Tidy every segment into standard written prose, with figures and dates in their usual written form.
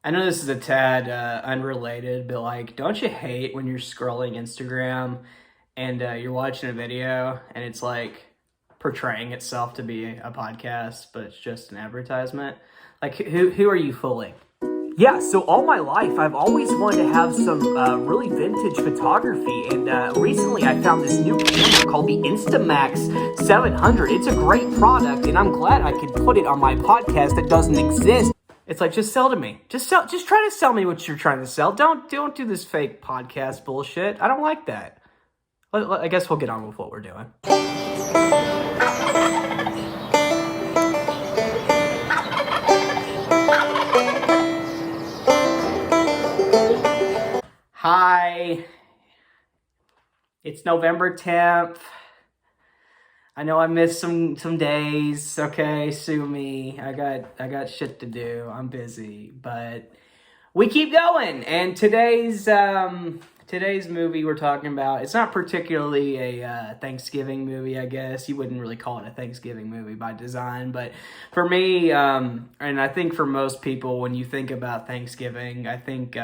I know this is a tad unrelated, but like, don't you hate when you're scrolling Instagram and you're watching a video and it's like portraying itself to be a podcast, but it's just an advertisement? Like, who are you fooling? Yeah, so all my life, I've always wanted to have some really vintage photography, and recently I found this new camera called the Instamax 700. It's a great product, and I'm glad I could put it on my podcast that doesn't exist. It's like, just sell to me. Just try to sell me what you're trying to sell. Don't do this fake podcast bullshit. I don't like that. I guess we'll get on with what we're doing. Hi. It's November 10th. I know I missed some days. Okay, sue me. I got shit to do. I'm busy, but we keep going. And today's movie we're talking about, it's not particularly a Thanksgiving movie, I guess. You wouldn't really call it a Thanksgiving movie by design, but for me, and I think for most people, when you think about Thanksgiving, I think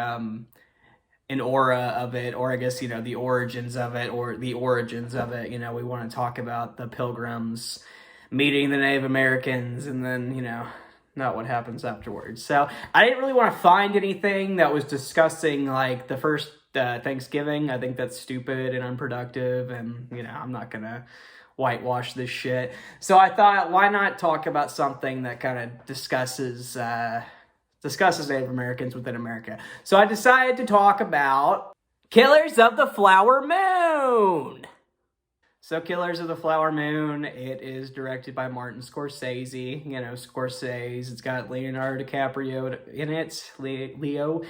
an aura of it, or I guess, the origins of it, or the origins of it. We want to talk about the Pilgrims meeting the Native Americans, and then, not what happens afterwards. So I didn't really want to find anything that was discussing like the first Thanksgiving. I think that's stupid and unproductive, and I'm not gonna whitewash this shit. So I thought, why not talk about something that kind of discusses Native Americans within America. So I decided to talk about Killers of the Flower Moon. So Killers of the Flower Moon, it is directed by Martin Scorsese. Scorsese. It's got Leonardo DiCaprio in it, Leo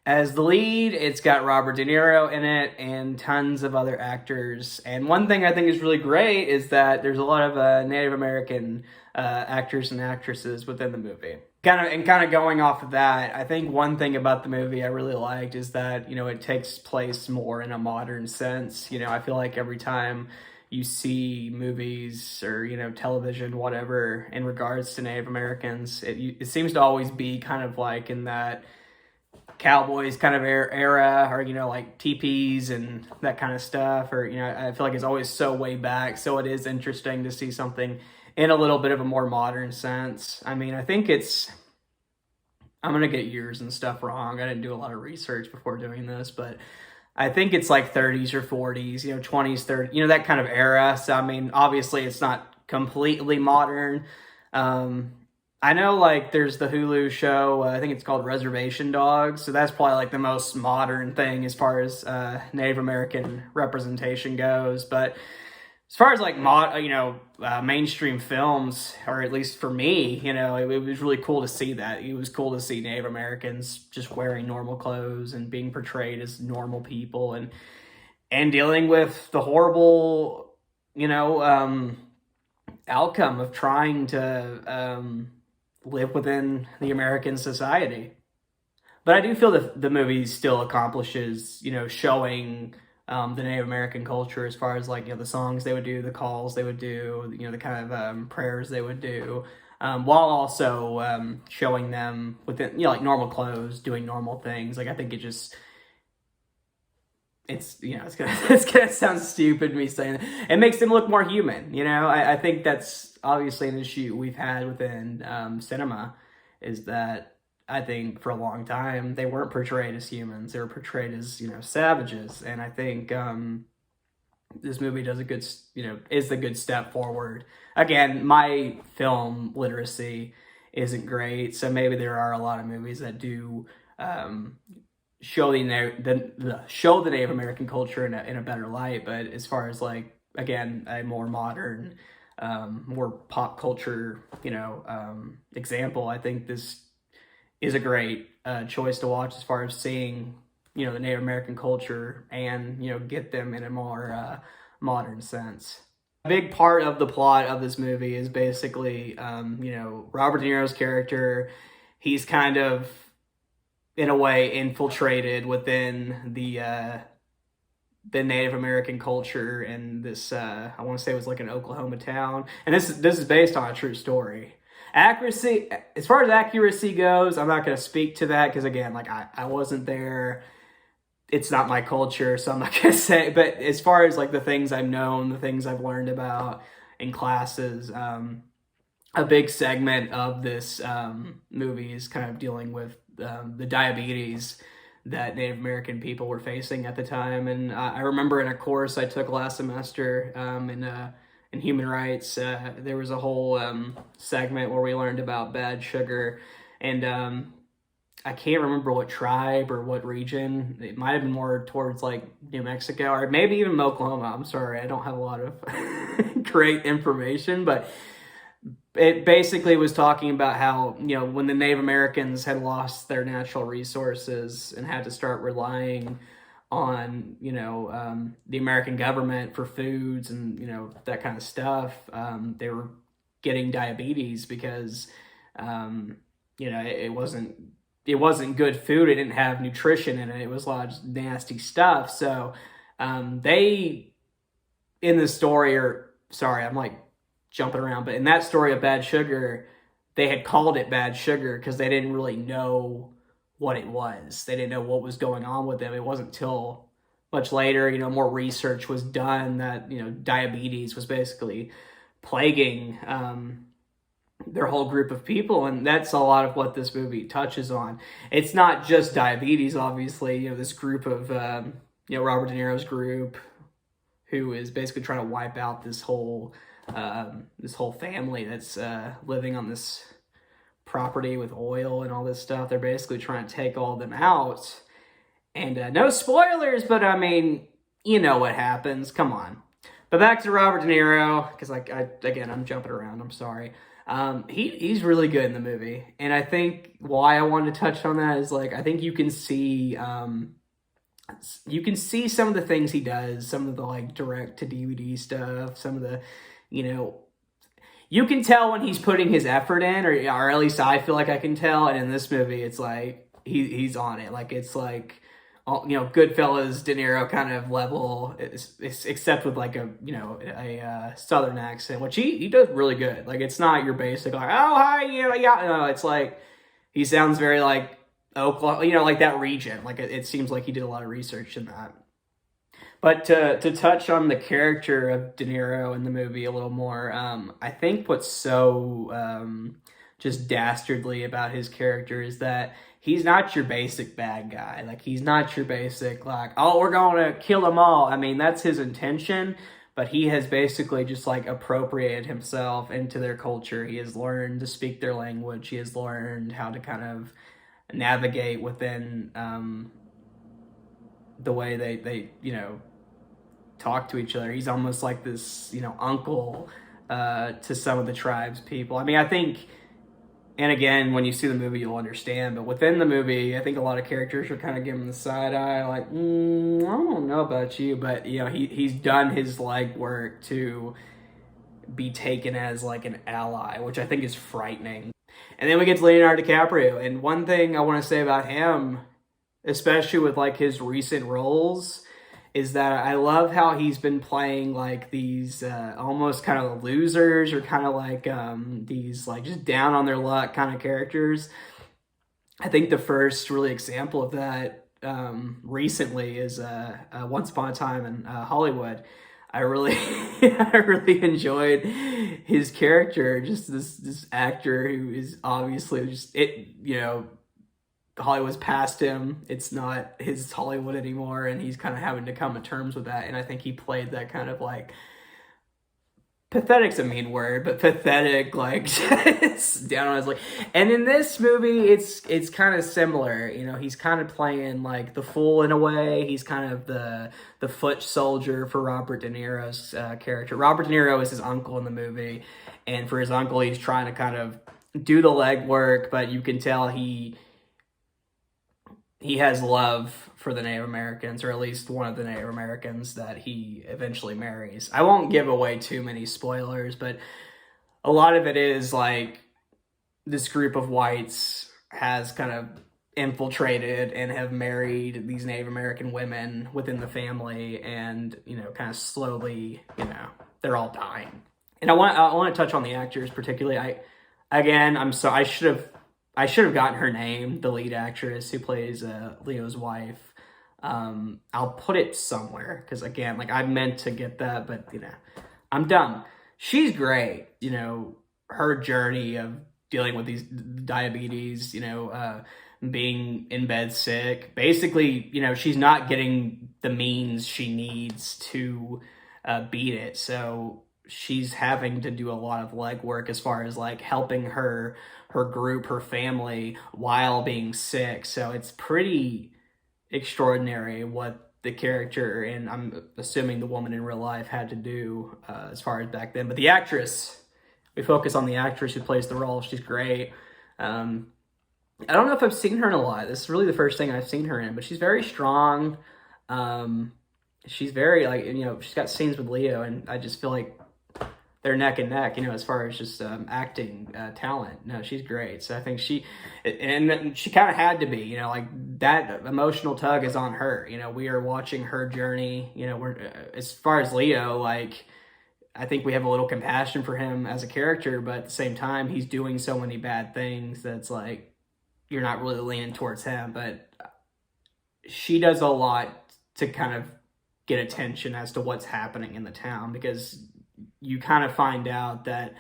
as the lead. It's got Robert De Niro in it and tons of other actors. And one thing I think is really great is that there's a lot of Native American actors and actresses within the movie. Kind of going off of that, I think one thing about the movie I really liked is that, it takes place more in a modern sense. I feel like every time you see movies or, television, whatever, in regards to Native Americans, it seems to always be kind of like in that Cowboys kind of era, or, like teepees and that kind of stuff, or, I feel like it's always so way back. So it is interesting to see something in a little bit of a more modern sense. I mean, I think I'm going to get years and stuff wrong. I didn't do a lot of research before doing this, but I think it's like 30s or 40s, 20s, 30s, that kind of era. So, I mean, obviously it's not completely modern. I know, like, there's the Hulu show, I think it's called Reservation Dogs. So that's probably like the most modern thing as far as Native American representation goes. But as far as like mainstream films, or at least for me, it was really cool to see that. It was cool to see Native Americans just wearing normal clothes and being portrayed as normal people, and dealing with the horrible, outcome of trying to live within the American society. But I do feel that the movie still accomplishes, showing the Native American culture as far as like, the songs they would do, the calls they would do, the kind of prayers they would do, while also showing them within, like normal clothes, doing normal things. Like, I think it's gonna sound stupid me saying that. It makes them look more human. I think that's obviously an issue we've had within cinema, is that I think for a long time they weren't portrayed as humans. They were portrayed as, savages. And I think this movie does is a good step forward. Again, my film literacy isn't great, so maybe there are a lot of movies that do show the Native American culture in a better light. But as far as like, again, a more modern, more pop culture, example, I think this is a great choice to watch as far as seeing, the Native American culture and, get them in a more modern sense. A big part of the plot of this movie is basically, Robert De Niro's character. He's kind of, in a way, infiltrated within the Native American culture in this, I want to say it was like an Oklahoma town. And this is based on a true story. Accuracy, as far as accuracy goes, I'm not going to speak to that because, again, like I wasn't there. It's not my culture, so I'm not going to say. But as far as like the things I've known, the things I've learned about in classes, a big segment of this movie is kind of dealing with the diabetes that Native American people were facing at the time. And I remember in a course I took last semester in human rights, there was a whole segment where we learned about bad sugar. And I can't remember what tribe or what region. It might have been more towards like New Mexico or maybe even Oklahoma. I'm sorry, I don't have a lot of great information, but it basically was talking about how, you know, when the Native Americans had lost their natural resources and had to start relying on, you know, the American government for foods and, you know, that kind of stuff, they were getting diabetes because, you know, it wasn't good food. It didn't have nutrition in it. It was a lot of nasty stuff. So they, in the story, or sorry, I'm like jumping around, but in that story of Bad Sugar, they had called it Bad Sugar because they didn't really know what it was. They didn't know what was going on with them. It wasn't until much later, you know, more research was done that, you know, diabetes was basically plaguing their whole group of people, and that's a lot of what this movie touches on. It's not just diabetes, obviously. You know, this group of, you know, Robert De Niro's group, who is basically trying to wipe out this whole family that's living on this property with oil and all this stuff. They're basically trying to take all of them out. And no spoilers, but I mean, you know what happens. Come on. But back to Robert De Niro, because again, I'm jumping around. I'm sorry. He's really good in the movie, and I think why I wanted to touch on that is like I think you can see some of the things he does, some of the like direct to DVD stuff, some of the, you know, you can tell when he's putting his effort in, or at least I feel like I can tell. And in this movie, it's like he's on it. Like it's like, you know, Goodfellas, De Niro kind of level, except with like a Southern accent, which he does really good. Like it's not your basic like, oh hi, you know, yeah. No, it's like he sounds very like Oklahoma, you know, like that region. Like it seems like he did a lot of research in that. But to touch on the character of De Niro in the movie a little more, I think what's so just dastardly about his character is that he's not your basic bad guy. Like, he's not your basic, like, oh, we're going to kill them all. I mean, that's his intention, but he has basically just, like, appropriated himself into their culture. He has learned to speak their language. He has learned how to kind of navigate within the way they you know, talk to each other. He's almost like this, you know, uncle to some of the tribe's people. I mean, I think, and again, when you see the movie, you'll understand, but within the movie, I think a lot of characters are kind of giving the side eye, like, I don't know about you, but, you know, he's done his legwork to be taken as, like, an ally, which I think is frightening. And then we get to Leonardo DiCaprio, and one thing I want to say about him, especially with, like, his recent roles, is that I love how he's been playing like these almost kind of losers, or kind of like these like just down on their luck kind of characters. I think the first really example of that recently is Once Upon a Time in Hollywood. I really I really enjoyed his character, just this actor who is obviously just you know, Hollywood's past him. It's not his Hollywood anymore, and he's kind of having to come to terms with that. And I think he played that kind of like, pathetic's a mean word, but pathetic, like just down on his like. And in this movie, it's kind of similar. You know, he's kind of playing like the fool in a way. He's kind of the foot soldier for Robert De Niro's character. Robert De Niro is his uncle in the movie, and for his uncle, he's trying to kind of do the legwork, but you can tell he has love for the Native Americans, or at least one of the Native Americans that he eventually marries. I won't give away too many spoilers, but a lot of it is like this group of whites has kind of infiltrated and have married these Native American women within the family, and, you know, kind of slowly, you know, they're all dying. And I want to touch on the actors particularly. again, I should have gotten her name, the lead actress who plays Leo's wife. I'll put it somewhere because again, like I meant to get that, but I'm dumb. She's great. Her journey of dealing with these diabetes, being in bed sick. Basically, she's not getting the means she needs to beat it. So she's having to do a lot of legwork as far as like helping her group, her family while being sick. So it's pretty extraordinary what the character, and I'm assuming the woman in real life, had to do as far as back then. But the actress, we focus on the actress who plays the role. She's great. I don't know if I've seen her in a lot. This is really the first thing I've seen her in, but she's very strong. She's very like, she's got scenes with Leo, and I just feel like they're neck and neck, as far as just acting talent. No, she's great. So I think she kind of had to be, like that emotional tug is on her. We are watching her journey. We're as far as Leo, like I think we have a little compassion for him as a character, but at the same time, he's doing so many bad things that's like you're not really leaning towards him. But she does a lot to kind of get attention as to what's happening in the town, because you kind of find out that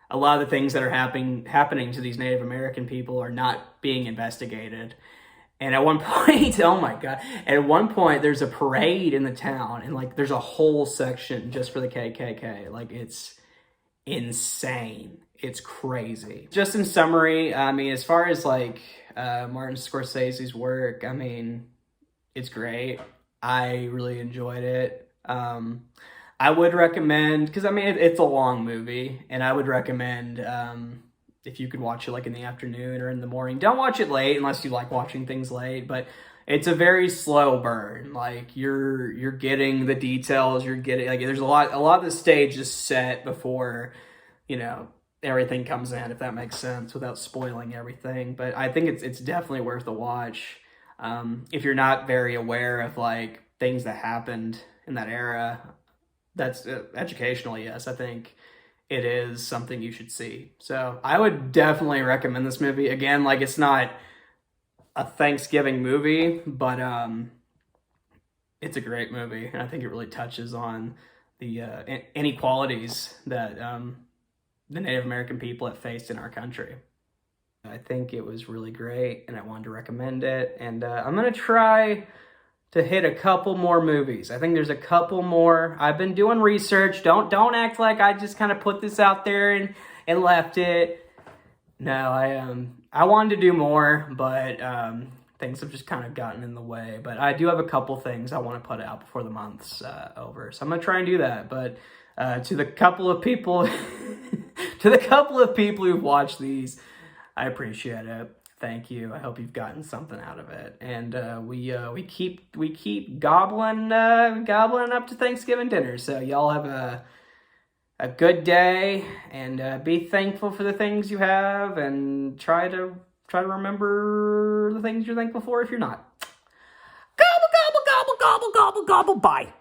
a lot of the things that are happening to these Native American people are not being investigated. And at one point, oh my God, at one point there's a parade in the town, and like there's a whole section just for the KKK. Like it's insane. It's crazy. Just in summary, I mean, as far as like Martin Scorsese's work, I mean, it's great. I really enjoyed it. I would recommend, because I mean, it's a long movie, and I would recommend if you could watch it like in the afternoon or in the morning. Don't watch it late unless you like watching things late, but it's a very slow burn. Like you're getting the details, you're getting like there's a lot of the stage is set before, everything comes in, if that makes sense, without spoiling everything. But I think it's definitely worth a watch. If you're not very aware of like things that happened in that era, that's educational, yes. I think it is something you should see. So I would definitely recommend this movie. Again, like it's not a Thanksgiving movie, but it's a great movie, and I think it really touches on the inequalities that the Native American people have faced in our country. I think it was really great, and I wanted to recommend it. And I'm gonna try to hit a couple more movies. I think there's a couple more. I've been doing research. Don't act like I just kind of put this out there and left it. No, I wanted to do more, but things have just kind of gotten in the way. But I do have a couple things I want to put out before the month's over, so I'm gonna try and do that. But to the couple of people, who've watched these, I appreciate it. Thank you. I hope you've gotten something out of it. And we keep gobbling up to Thanksgiving dinner. So y'all have a good day, and be thankful for the things you have, and try to remember the things you're thankful for if you're not. Gobble, gobble, gobble, gobble, gobble, gobble. Bye.